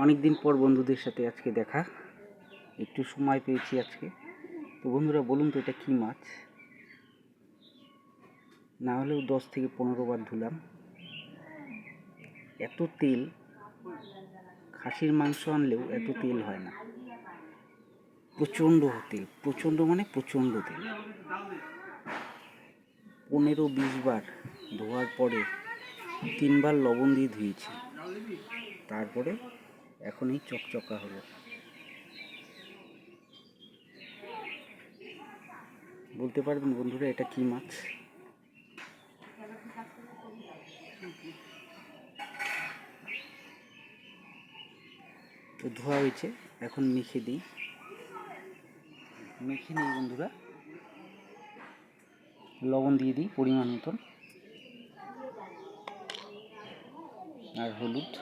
অনেক দিন পর বন্ধুদের সাথে আজকে দেখা, একটু সময় পেয়েছি আজকে। তো বন্ধুরা বলুন তো এটা কী মাছ? না হলেও 10 থেকে 15 বার ধুলাম। এত তেল, খাসির মাংস আনলেও এত তেল হয় না। প্রচণ্ড তেল, প্রচণ্ড মানে প্রচণ্ড তেল। 15-20 বার ধোয়ার পরে 3 বার লবণ দিয়ে ধুয়েছি, তারপরে এখন এই চকচকা হলো। বলতে পারবেন বন্ধুরা এটা কী মাছ? তো ধোয়া হয়েছে, এখন মেখে দিই। মেখে নিই বন্ধুরা, লবণ দিয়ে দিই পরিমাণ মতন, আর হলুদ।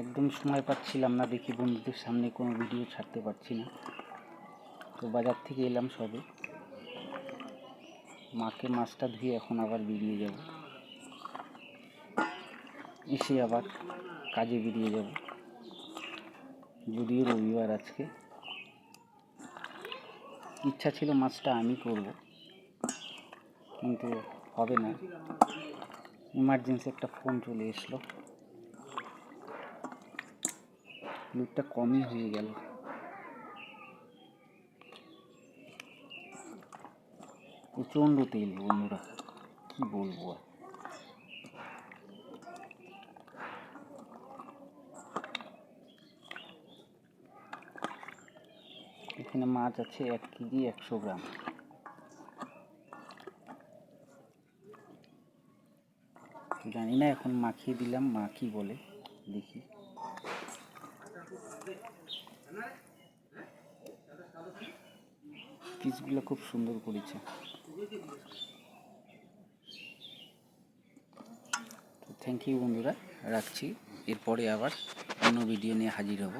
একদম সময় পাচ্ছিলাম না, দেখি বন্ধুদের সামনে কোনো ভিডিও ছাড়তে পারছি না। তো বাজার থেকে এলাম সবে, মাকে মাছটা ধুয়ে এখন আবার বেরিয়ে যাব, এসে আবার কাজে বেরিয়ে যাব। যদিও রবিবার আজকে, ইচ্ছা ছিল মাছটা আমি করব, কিন্তু হবে না, ইমার্জেন্সি একটা ফোন চলে এসলো, লুকটা কমই হয়ে গেল। প্রচণ্ড তেল বন্ধুরা, কি বলবো আর। এখানে মাছ আছে 1 কেজি 100 গ্রাম। জানি না, এখন মাখিয়ে দিলাম, মা কি বলে দেখি। পিসগুলো খুব সুন্দর করেছে। তো থ্যাংক ইউ বন্ধুরা, রাখছি। এরপরে আবার অন্য ভিডিও নিয়ে হাজির হব।